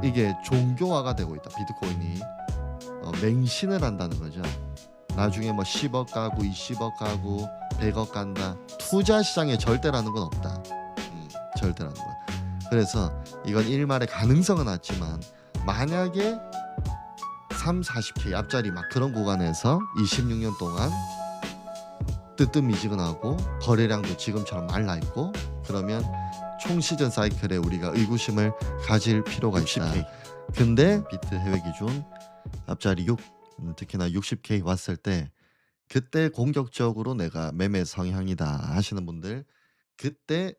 이게 종교화가 되고 있다. 비트코인이 맹신을 한다는 거죠. 나중에 뭐 10억 가고 20억 가고 100억 간다. 투자 시장에 절대라는 건 없다. 절대라는 건. 그래서 이건 일말의 가능성은 낮지만 만약에 3, 40K 앞자리 막 그런 구간에서 26년 동안 뜨뜻미지근하고 거래량도 지금처럼 말라있고 그러면 총 시즌 사이클에 우리가 의구심을 가질 필요가 있다. 60K. 근데 비트 해외 기준 앞자리 6, 특히나 60K 왔을 때 그때 공격적으로 내가 매매 성향이다 하시는 분들 그때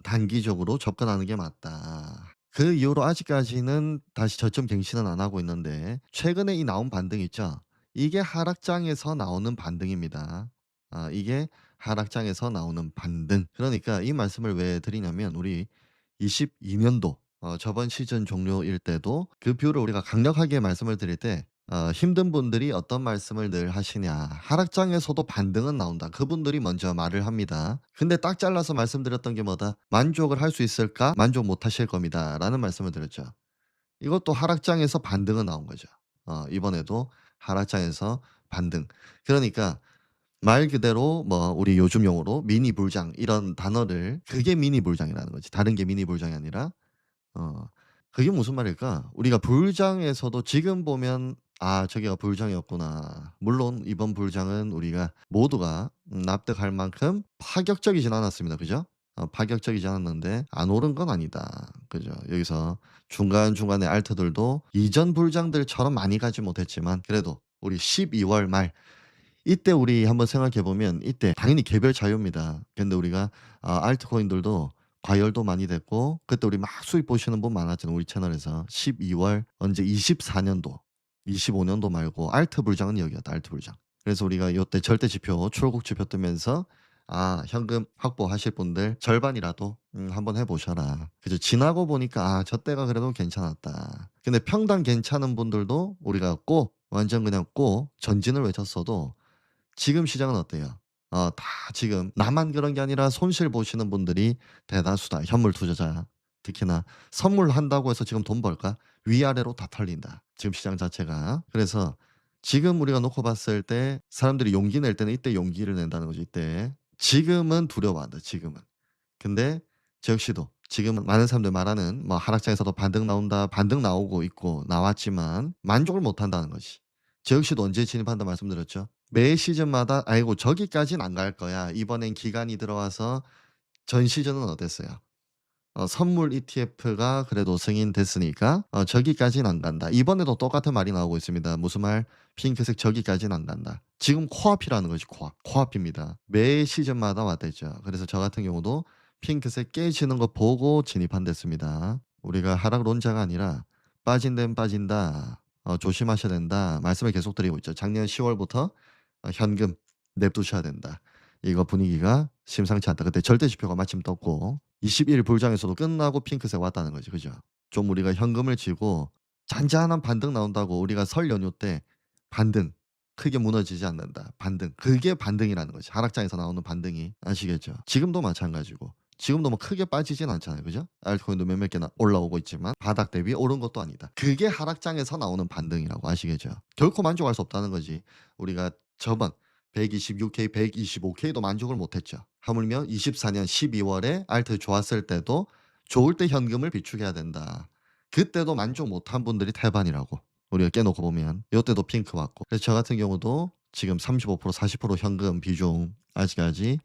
단기적으로 접근하는 게 맞다. 그 이후로 아직까지는 다시 저점 갱신은 안 하고 있는데 최근에 이 나온 반등 있죠? 이게 하락장에서 나오는 반등입니다. 이게 하락장에서 나오는 반등. 그러니까 이 말씀을 왜 드리냐면 우리 22년도 저번 시즌 종료일 때도 그 뷰를 우리가 강력하게 말씀을 드릴 때 힘든 분들이 어떤 말씀을 늘 하시냐. 하락장에서도 반등은 나온다. 그분들이 먼저 말을 합니다. 근데 딱 잘라서 말씀드렸던 게 뭐다? 만족을 할 수 있을까? 만족 못 하실 겁니다. 라는 말씀을 드렸죠. 이것도 하락장에서 반등은 나온 거죠. 이번에도 하락장에서 반등. 그러니까 말 그대로 뭐 우리 요즘 용어로 미니 불장 이런 단어를 그게 미니 불장이라는 거지. 다른 게 미니 불장이 아니라 어 그게 무슨 말일까? 우리가 불장에서도 지금 보면 '아 저기가 불장이었구나.' 물론 이번 불장은 우리가 모두가 납득할 만큼 파격적이진 않았습니다. 그죠? 파격적이지 않았는데 안 오른 건 아니다. 그죠? 여기서 중간중간에 알트들도 이전 불장들처럼 많이 가지 못했지만 그래도 우리 12월 말 이때 우리 한번 생각해 보면 이때 당연히 개별 자유입니다. 근데 우리가 알트코인들도 과열도 많이 됐고 그때 우리 막 수익 보시는 분 많았잖아요. 우리 채널에서 12월 언제 24년도 25년도 말고 알트 불장은 여기였다. 알트 불장. 그래서 우리가 요때 절대 지표 출국 지표 뜨면서 현금 확보하실 분들 절반이라도 한번 해 보셔라. 그죠? 지나고 보니까 저 때가 그래도 괜찮았다. 근데 평당 괜찮은 분들도 우리가 꼭 완전 그냥 꼭 전진을 외쳤어도 지금 시장은 어때요? 다 지금 나만 그런 게 아니라 손실 보시는 분들이 대다수다. 현물 투자자. 특히나 선물한다고 해서 지금 돈 벌까? 위아래로 다 털린다. 지금 시장 자체가. 그래서 지금 우리가 놓고 봤을 때 사람들이 용기 낼 때는 이때 용기를 낸다는 거죠. 이때. 지금은 두려워한다. 지금은. 근데 저 역시도 지금 많은 사람들 말하는 뭐 하락장에서도 반등 나온다. 반등 나오고 있고 나왔지만 만족을 못 한다는 거지. 저 역시도 언제 진입한다 말씀드렸죠. 매 시즌마다 '아이고 저기까진 안 갈 거야. 이번엔 기간이 들어와서' 전 시즌은 어땠어요? 선물 ETF가 그래도 승인됐으니까 '저기까진 안 간다.' 이번에도 똑같은 말이 나오고 있습니다. 무슨 말? 핑크색 '저기까진 안 간다.' 지금 코앞이라는 거지 코앞. 코앞입니다. 매 시즌마다 왔댔죠. 그래서 저 같은 경우도 핑크색 깨지는 거 보고 진입한댔습니다. 우리가 하락론자가 아니라 "빠진 데는 빠진다. 조심하셔야 된다." 말씀을 계속 드리고 있죠. 작년 10월부터 현금 냅두셔야 된다. 이거 분위기가 심상치 않다. 그때 절대 지표가 마침 떴고 21일 불장에서도 끝나고 핑크색 왔다는 거지. 그죠? 좀 우리가 현금을 쥐고 잔잔한 반등 나온다고 우리가 설 연휴 때 반등 크게 무너지지 않는다. 반등. 그게 반등이라는 거지. 하락장에서 나오는 반등이. 아시겠죠? 지금도 마찬가지고. 지금도 뭐 크게 빠지진 않잖아요. 그죠? 알트코인도 몇몇 개나 올라오고 있지만 바닥 대비 오른 것도 아니다. 그게 하락장에서 나오는 반등이라고 아시겠죠? 결코 만족할 수 없다는 거지. 우리가 저번 126K, 125K도 만족을 못했죠. 하물며 24년 12월에 알트 좋았을 때도 좋을 때 현금을 비축해야 된다. 그때도 만족 못한 분들이 태반이라고. 우리가 깨놓고 보면 요때도 핑크 왔고. 그래서 저 같은 경우도 지금 35% 40% 현금 비중 아직까지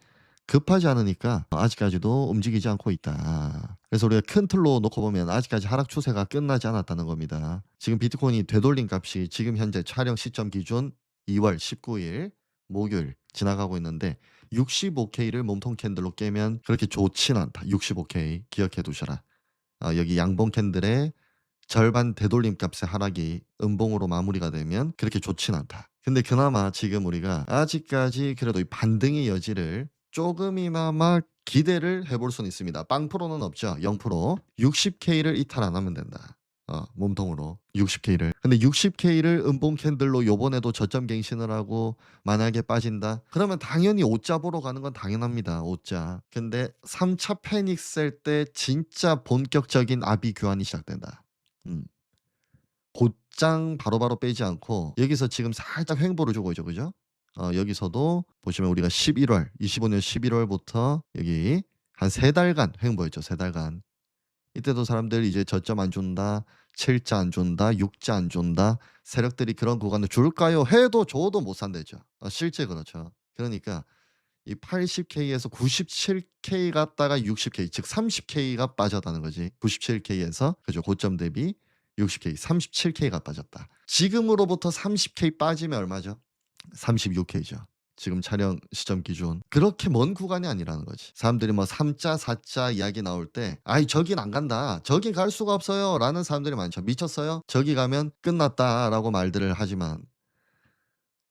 급하지 않으니까 아직까지도 움직이지 않고 있다. 그래서 우리가 큰 틀로 놓고 보면 아직까지 하락 추세가 끝나지 않았다는 겁니다. 지금 비트코인이 되돌린 값이 지금 현재 촬영 시점 기준 2월 19일 목요일 지나가고 있는데 65K를 몸통 캔들로 깨면 그렇게 좋진 않다. 65K 기억해 두셔라. 여기 양봉 캔들의 절반 되돌림 값의 하락이 음봉으로 마무리가 되면 그렇게 좋진 않다. 근데 그나마 지금 우리가 아직까지 그래도 이 반등의 여지를 조금이나마 기대를 해볼 수는 있습니다. 0%는 없죠. 0%. 60K를 이탈 안 하면 된다. 몸통으로 60K를. 근데 60K를 음봉 캔들로 요번에도 저점 갱신을 하고 만약에 빠진다? 그러면 당연히 5자 보러 가는 건 당연합니다. 5자. 근데 3차 패닉 셀 때 진짜 본격적인 아비 교환이 시작된다. 음. 곧장 바로바로 빼지 않고 여기서 지금 살짝 횡보를 주고 있죠. 그죠? 여기서도 보시면 우리가 11월 25년 11월부터 여기 한 3달간 횡보했죠. 3달간. 이때도 사람들이 이제 저점 안 준다, 7자 안 준다, 6자 안 준다. 세력들이 그런 구간을 줄까요? 해도 줘도 못 산대죠. 실제 그렇죠. 그러니까 이 80K에서 97K 갔다가 60K, 즉 30K가 빠졌다는 거지. 97K에서 그죠? 고점 대비 60K, 37K가 빠졌다. 지금으로부터 30K 빠지면 얼마죠? 36K죠. 지금 촬영 시점 기준. 그렇게 먼 구간이 아니라는 거지. 사람들이 뭐 3자, 4자 이야기 나올 때 아이 저긴 안 간다. 저긴 갈 수가 없어요. 라는 사람들이 많죠. 미쳤어요? 저기 가면 끝났다라고 말들을 하지만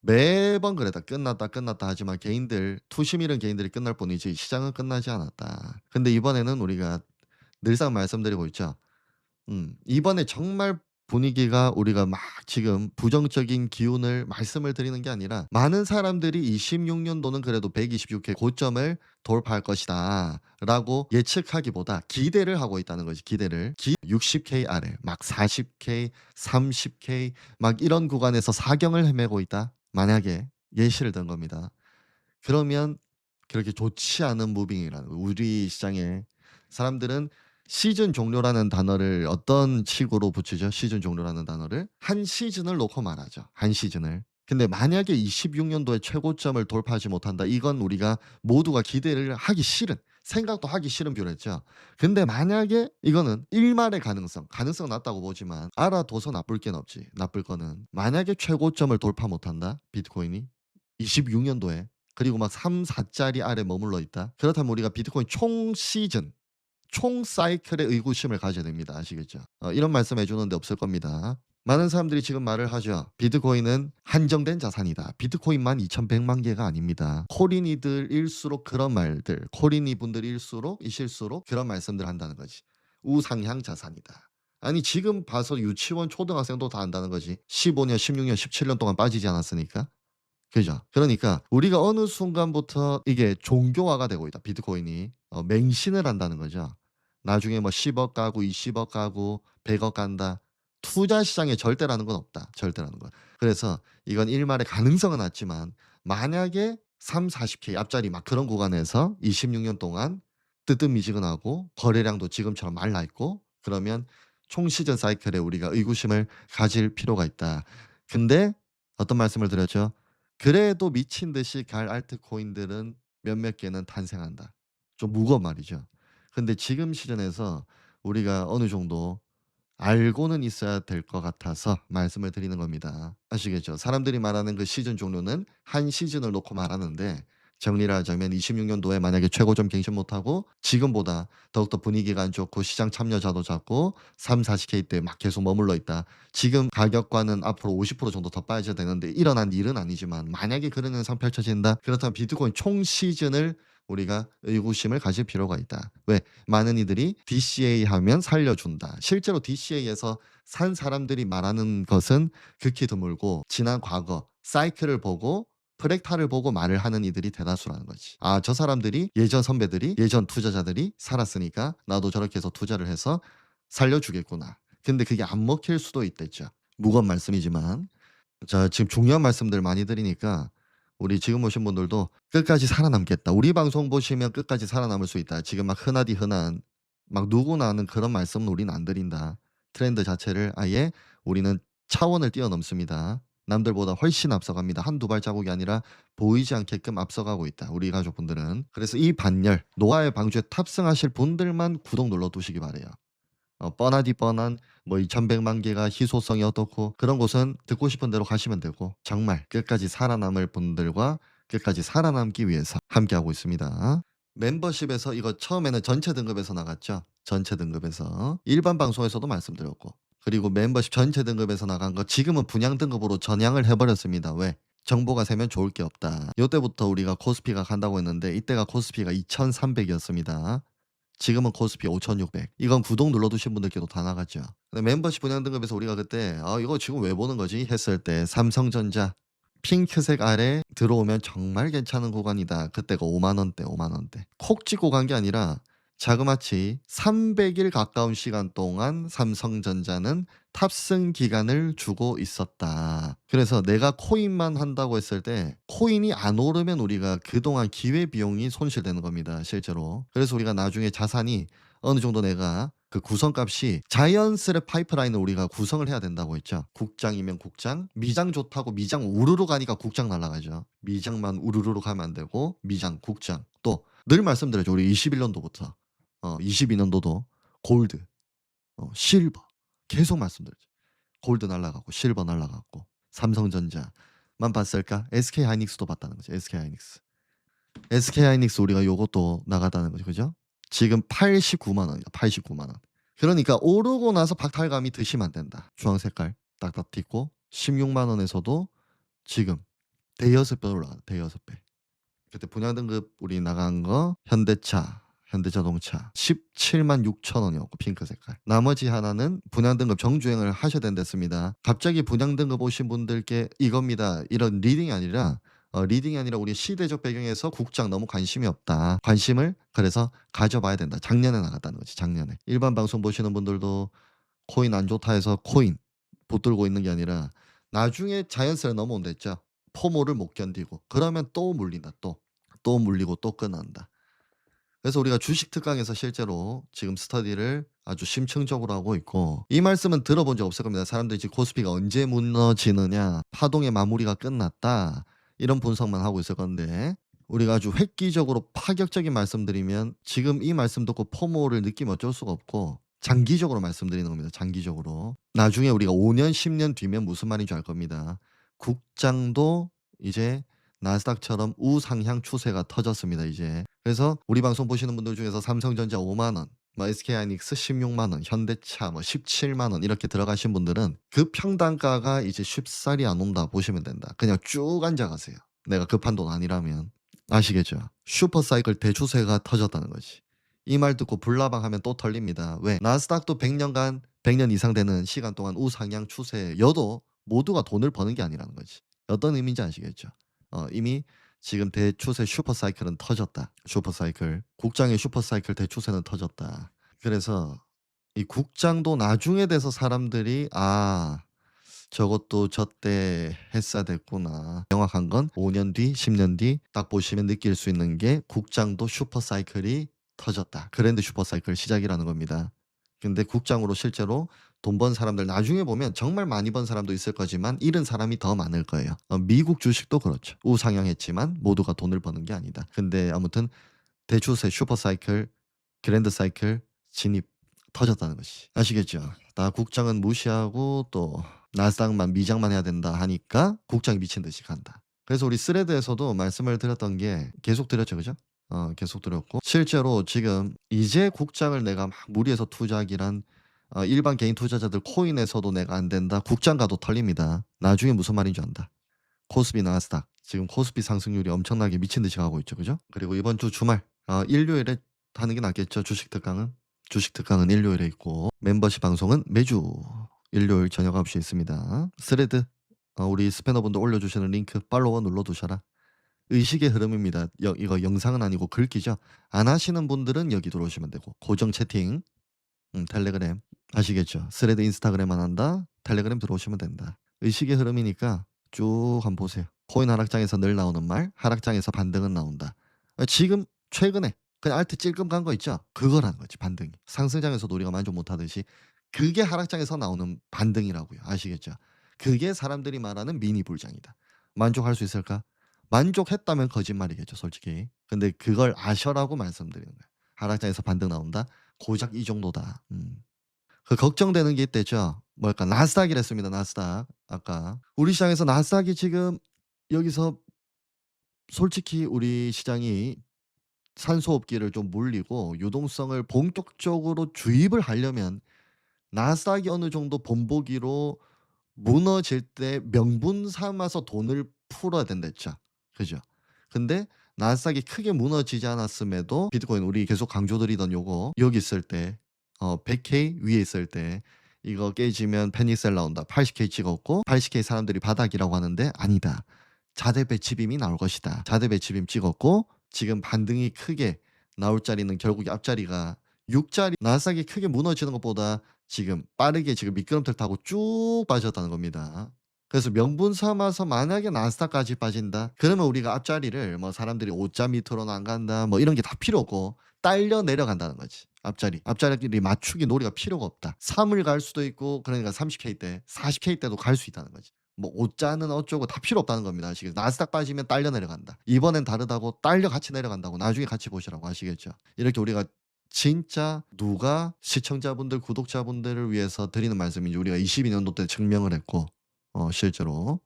매번 그랬다. 끝났다, 끝났다 하지만 개인들, 투심 잃은 개인들이 끝날 뿐이지 시장은 끝나지 않았다. 근데 이번에는 우리가 늘상 말씀드리고 있죠. 이번에 정말 분위기가 우리가 막 지금 부정적인 기운을 말씀을 드리는 게 아니라 많은 사람들이 26년도는 그래도 126회 고점을 돌파할 것이다 라고 예측하기보다 기대를 하고 있다는 거지. 기대를 60K 아래 막 40K 30K 막 이런 구간에서 사경을 헤매고 있다. 만약에 예시를 든 겁니다. 그러면 그렇게 좋지 않은 무빙이라는 거. 우리 시장에 사람들은 시즌 종료라는 단어를 어떤 식으로 붙이죠? 시즌 종료라는 단어를 한 시즌을 놓고 말하죠. 한 시즌을. 근데 만약에 26년도에 최고점을 돌파하지 못한다. 이건 우리가 모두가 기대를 하기 싫은, 생각도 하기 싫은 뷰랬죠. 근데 만약에 이거는 일말의 가능성 낮다고 보지만 알아둬서 나쁠 gen 없지. 나쁠 거는 만약에 최고점을 돌파 못한다. 비트코인이 26년도에 그리고 막 3, 4짜리 아래 머물러 있다. 그렇다면 우리가 비트코인 총 시즌, 총 사이클의 의구심을 가져야 됩니다. 아시겠죠? 이런 말씀 해주는데 없을 겁니다. 많은 사람들이 지금 말을 하죠. 비트코인은 한정된 자산이다. 비트코인만 2100만 개가 아닙니다. 코린이들일수록 그런 말들, 코린이 분들일수록 이실수록 그런 말씀들 한다는 거지. 우상향 자산이다. 아니 지금 봐서 유치원 초등학생도 다 안다는 거지. 15년, 16년, 17년 동안 빠지지 않았으니까. 그죠? 그러니까 우리가 어느 순간부터 이게 종교화가 되고 있다. 비트코인이 맹신을 한다는 거죠. 나중에 뭐 10억 가고 20억 가고 100억 간다. 투자 시장에 절대라는 건 없다. 절대라는 건. 그래서 이건 일말의 가능성은 낮지만 만약에 3, 40K 앞자리 막 그런 구간에서 26년 동안 뜨뜻미지근하고 거래량도 지금처럼 말라 있고 그러면 총 시즌 사이클에 우리가 의구심을 가질 필요가 있다. 근데 어떤 말씀을 드렸죠? 그래도 미친 듯이 갈 알트코인들은 몇몇 개는 탄생한다. 좀 무거운 말이죠. 근데 지금 시즌에서 우리가 어느 정도 알고는 있어야 될 것 같아서 말씀을 드리는 겁니다. 아시겠죠? 사람들이 말하는 그 시즌 종류는 한 시즌을 놓고 말하는데 정리를 하자면 26년도에 만약에 최고점 갱신 못하고 지금보다 더욱더 분위기가 안 좋고 시장 참여자도 작고 3, 40K 때 막 계속 머물러 있다. 지금 가격과는 앞으로 50% 정도 더 빠져야 되는데 일어난 일은 아니지만 만약에 그런 현상 펼쳐진다. 그렇다면 비트코인 총 시즌을 우리가 의구심을 가질 필요가 있다. 왜? 많은 이들이 DCA 하면 살려준다. 실제로 DCA에서 산 사람들이 말하는 것은 극히 드물고 지난 과거 사이클을 보고 프랙탈을 보고 말을 하는 이들이 대다수라는 거지. 아, 저 사람들이 예전 선배들이 예전 투자자들이 살았으니까 나도 저렇게 해서 투자를 해서 살려주겠구나. 근데 그게 안 먹힐 수도 있댔죠. 무거운 말씀이지만 자, 지금 중요한 말씀들 많이 드리니까 우리 지금 오신 분들도 끝까지 살아남겠다. 우리 방송 보시면 끝까지 살아남을 수 있다. 지금 막 흔하디 흔한 막 누구나 하는 그런 말씀은 우리는 안 드린다. 트렌드 자체를 아예 우리는 차원을 뛰어넘습니다. 남들보다 훨씬 앞서갑니다. 한두 발자국이 아니라 보이지 않게끔 앞서가고 있다. 우리 가족분들은. 그래서 이 반열, 노아의 방주에 탑승하실 분들만 구독 눌러두시기 바래요. 뻔하디 뻔한 뭐 2100만 개가 희소성이 어떻고 그런 곳은 듣고 싶은 대로 가시면 되고 정말 끝까지 살아남을 분들과 끝까지 살아남기 위해서 함께하고 있습니다. 멤버십에서 이거 처음에는 전체 등급에서 나갔죠. 전체 등급에서 일반 방송에서도 말씀드렸고 그리고 멤버십 전체 등급에서 나간 거 지금은 분양 등급으로 전향을 해버렸습니다. 왜? 정보가 세면 좋을 게 없다. 이때부터 우리가 코스피가 간다고 했는데 이때가 코스피가 2300이었습니다. 지금은 코스피 5600. 이건 구독 눌러두신 분들께도 다 나갔죠. 근데 멤버십 분양 등급에서 우리가 그때 이거 지금 왜 보는 거지? 했을 때 삼성전자 핑크색 아래 들어오면 정말 괜찮은 구간이다. 그때가 5만 원대, 5만 원대. 콕 찍고 간 게 아니라 자그마치 300일 가까운 시간 동안 삼성전자는 탑승 기간을 주고 있었다. 그래서 내가 코인만 한다고 했을 때 코인이 안 오르면 우리가 그동안 기회비용이 손실되는 겁니다. 실제로. 그래서 우리가 나중에 자산이 어느 정도 내가 그 구성값이 자연스레 파이프라인을 우리가 구성을 해야 된다고 했죠. 국장이면 국장, 미장 좋다고 미장 우르르 가니까 국장 날아가죠. 미장만 우르르 가면 안 되고 미장, 국장. 또 늘 말씀드렸죠. 우리 21년도부터 22년도도 골드, 실버 계속 말씀드렸죠. 골드 날라가고 실버 날라가고 삼성전자만 봤을까? SK 하이닉스도 봤다는 거죠. SK 하이닉스. SK 하이닉스 우리가 요것도 나가다는 거죠. 그죠? 지금 89만 원이다. 89만 원. 그러니까 오르고 나서 박탈감이 드시면 안 된다. 주황 색깔 딱딱 튀고 16만 원에서도 지금 대여섯 배 올라가. 대여섯 배. 그때 분양 등급 우리 나간 거 현대차, 현대자동차 17만 6천 원이었고 핑크 색깔. 나머지 하나는 분양 등급 정주행을 하셔야 된댔습니다. 갑자기 분양 등급 오신 분들께 이겁니다. 이런 리딩이 아니라 우리 시대적 배경에서 국장 너무 관심이 없다. 관심을 그래서 가져봐야 된다. 작년에 나갔다는 거지. 작년에. 일반 방송 보시는 분들도 코인 안 좋다 해서 코인 붙들고 있는 게 아니라 나중에 자연스레 넘어온댔죠. 포모를 못 견디고 그러면 또 물린다. 또 물리고 또 끝난다. 그래서 우리가 주식 특강에서 실제로 지금 스터디를 아주 심층적으로 하고 있고 이 말씀은 들어본 적 없을 겁니다. 사람들이 지금 코스피가 언제 무너지느냐 파동의 마무리가 끝났다 이런 분석만 하고 있을 건데 우리가 아주 획기적으로 파격적인 말씀드리면 지금 이 말씀 듣고 포모를 느끼면 어쩔 수가 없고 장기적으로 말씀드리는 겁니다. 장기적으로. 나중에 우리가 5년 10년 뒤면 무슨 말인지 알 겁니다. 국장도 이제 나스닥처럼 우상향 추세가 터졌습니다. 이제. 그래서 우리 방송 보시는 분들 중에서 삼성전자 5만 원, SK하이닉스 16만 원, 현대차 17만 원 이렇게 들어가신 분들은 그 평단가가 이제 쉽사리 안 온다 보시면 된다. 그냥 쭉 앉아가세요. 내가 급한 돈 아니라면. 아시겠죠? 슈퍼사이클 대추세가 터졌다는 거지. 이 말 듣고 불나방 하면 또 털립니다. 왜? 나스닥도 100년간 100년 이상 되는 시간 동안 우상향 추세여도 모두가 돈을 버는 게 아니라는 거지. 어떤 의미인지 아시겠죠? 이미 지금 대추세 슈퍼사이클은 터졌다. 슈퍼사이클. 국장의 슈퍼사이클 대추세는 터졌다. 그래서 이 국장도 나중에 돼서 사람들이 저것도 저때 했어야 됐구나. 명확한 건 5년 뒤, 10년 뒤 딱 보시면 느낄 수 있는 게 국장도 슈퍼사이클이 터졌다. 그랜드 슈퍼사이클 시작이라는 겁니다. 근데 국장으로 실제로 돈 번 사람들 나중에 보면 정말 많이 번 사람도 있을 거지만 잃은 사람이 더 많을 거예요. 미국 주식도 그렇죠. 우상향했지만 모두가 돈을 버는 게 아니다. 근데 아무튼 대추세 슈퍼사이클, 그랜드 사이클 진입 터졌다는 것이. 아시겠죠? 나 국장은 무시하고 또 나스닥만 미장만 해야 된다 하니까 국장이 미친 듯이 간다. 그래서 우리 스레드에서도 말씀을 드렸던 게 계속 드렸죠. 그죠? 계속 드렸고 실제로 지금 이제 국장을 내가 막 무리해서 투자하기란 일반 개인 투자자들 코인에서도 내가 안 된다. 국장 가도 털립니다. 나중에 무슨 말인지 안다. 코스피 나스닥 지금 코스피 상승률이 엄청나게 미친 듯이 가고 있죠. 그죠? 그리고 이번 주 주말 일요일에 하는 게 낫겠죠. 주식 특강은 일요일에 있고 멤버십 방송은 매주 일요일 저녁 9시에 있습니다. 스레드 우리 스패너분들 올려주시는 링크 팔로워 눌러두셔라. 의식의 흐름입니다. 이거 영상은 아니고 글귀죠. 안 하시는 분들은 여기 들어오시면 되고 고정 채팅 텔레그램 아시겠죠? 스레드 인스타그램만 한다. 텔레그램 들어오시면 된다. 의식의 흐름이니까 쭉 한번 보세요. 코인 하락장에서 늘 나오는 말 하락장에서 반등은 나온다. 지금 최근에 그냥 알트 찔끔 간 거 있죠? 그거라는 거지 반등이. 상승장에서도 우리가 만족 못하듯이 그게 하락장에서 나오는 반등이라고요. 아시겠죠? 그게 사람들이 말하는 미니 불장이다. 만족할 수 있을까? 만족했다면 거짓말이겠죠, 솔직히. 근데 그걸 아셔라고 말씀드리는 거예요. 하락장에서 반등 나온다? 고작 이 정도다. 그 걱정되는 게 있댔죠. 뭘까? 나스닥이랬습니다. 나스닥. 아까 우리 시장에서 나스닥이 지금 여기서 솔직히 우리 시장이 산소업기를 좀 물리고 유동성을 본격적으로 주입을 하려면 나스닥이 어느 정도 본보기로 무너질 때 명분 삼아서 돈을 풀어야 된댔죠. 그죠? 근데 나스닥이 크게 무너지지 않았음에도 비트코인 우리 계속 강조드리던 요거 여기 있을 때 100K 위에 있을 때 이거 깨지면 패닉셀 나온다. 80K 찍었고 80K 사람들이 바닥이라고 하는데 아니다. 자대 배치빔이 나올 것이다. 자대 배치빔 찍었고 지금 반등이 크게 나올 자리는 결국 앞자리가 6자리 나스닥이 크게 무너지는 것보다 지금 빠르게 지금 미끄럼틀 타고 쭉 빠졌다는 겁니다. 그래서 명분 삼아서 만약에 나스닥까지 빠진다. 그러면 우리가 앞자리를 뭐 사람들이 5자 밑으로는 안 간다. 뭐 이런 게 다 필요 없고 딸려 내려간다는 거지. 앞자리 맞추기 놀이가 필요가 없다. 3을 갈 수도 있고 그러니까 30K 때, 40K 때도 갈 수 있다는 거지. 뭐 5자는 어쩌고 다 필요 없다는 겁니다. 아시겠죠? 나스닥 빠지면 딸려 내려간다. 이번엔 다르다고 딸려 같이 내려간다고 나중에 같이 보시라고 아시겠죠? 이렇게 우리가 진짜 누가 시청자분들, 구독자분들을 위해서 드리는 말씀인지 우리가 22년도 때 증명을 했고 실제로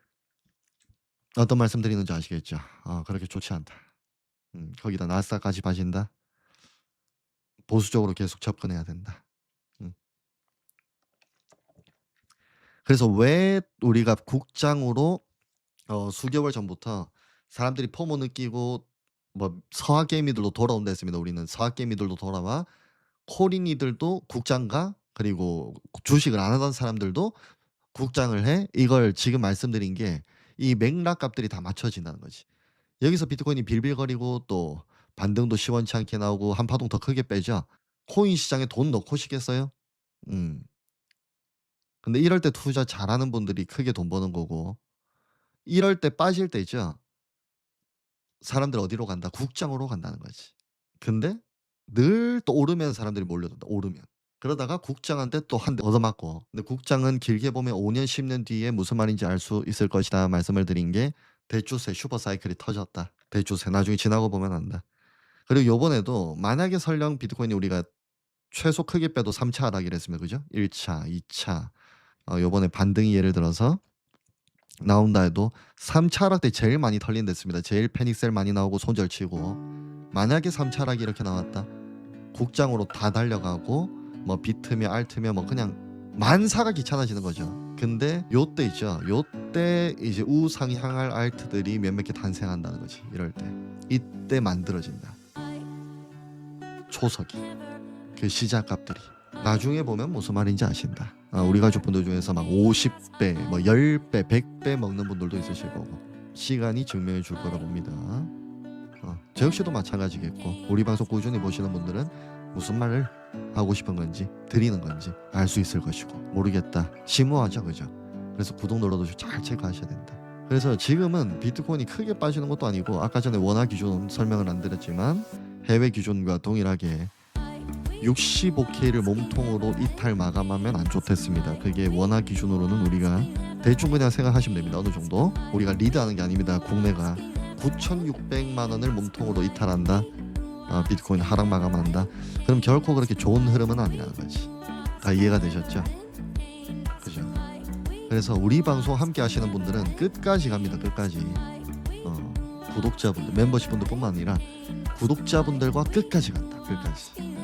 어떤 말씀 드리는지 아시겠죠? 그렇게 좋지 않다. 거기다 나스닥까지 빠진다. 보수적으로 계속 접근해야 된다. 음. 그래서 왜 우리가 국장으로 수개월 전부터 사람들이 포모 느끼고 뭐 서학개미들도 돌아온다 했습니다. 우리는 서학개미들도 돌아와 코린이들도 국장가 그리고 주식을 안 하던 사람들도 국장을 해. 이걸 지금 말씀드린 게 이 맥락값들이 다 맞춰진다는 거지. 여기서 비트코인이 빌빌거리고 또 반등도 시원치 않게 나오고 한 파동 더 크게 빼죠. 코인 시장에 돈 넣고 싶겠어요? 음. 근데 이럴 때 투자 잘하는 분들이 크게 돈 버는 거고 이럴 때 빠질 때 있죠. 사람들 어디로 간다? 국장으로 간다는 거지. 근데 늘 또 오르면 사람들이 몰려든다. 오르면. 그러다가 국장한테 또 한 대 얻어맞고. 근데 국장은 길게 보면 5년 10년 뒤에 무슨 말인지 알 수 있을 것이다 말씀을 드린 게 대추세 슈퍼 사이클이 터졌다. 대추세 나중에 지나고 보면 안다. 그리고 요번에도 만약에 설령 비트코인이 우리가 최소 크게 빼도 3차 하락이라 했습니다. 그죠? 1차, 2차. 요번에 반등이 예를 들어서 나온다 해도 3차 하락 때 제일 많이 털린댔습니다. 제일 패닉셀 많이 나오고 손절치고 만약에 3차 하락이 이렇게 나왔다. 국장으로 다 달려가고 뭐 비트며 알트며 뭐 그냥 만사가 귀찮아지는 거죠. 근데 요때 있죠. 요때 이제 우상향할 알트들이 몇몇 개 탄생한다는 거지. 이럴 때. 이때 만들어진다. 초석이. 그 시작값들이. 나중에 보면 무슨 말인지 아신다. 우리 가족분들 중에서 막 50배, 뭐 10배, 100배 먹는 분들도 있으실 거고 시간이 증명해 줄 거라 봅니다. 저 역시도 마찬가지겠고 우리 방송 꾸준히 보시는 분들은 무슨 말을 하고 싶은 건지 드리는 건지 알 수 있을 것이고 모르겠다 심오하죠, 그죠? 그래서 구독 눌러도 잘 체크하셔야 된다. 그래서 지금은 비트코인이 크게 빠지는 것도 아니고 아까 전에 원화 기준 설명을 안 드렸지만 해외 기준과 동일하게 65K를 몸통으로 이탈 마감하면 안 좋댔습니다. 그게 원화 기준으로는 우리가 대충 그냥 생각하시면 됩니다. 어느 정도 우리가 리드하는 게 아닙니다. 국내가 9,600만 원을 몸통으로 이탈한다. 비트코인 하락 마감한다. 그럼 결코 그렇게 좋은 흐름은 아니라는 거지. 다 이해가 되셨죠? 그죠? 그래서 우리 방송 함께 하시는 분들은 끝까지 갑니다. 끝까지. 구독자분들, 멤버십 분들뿐만 아니라 구독자분들과 끝까지 간다. 끝까지.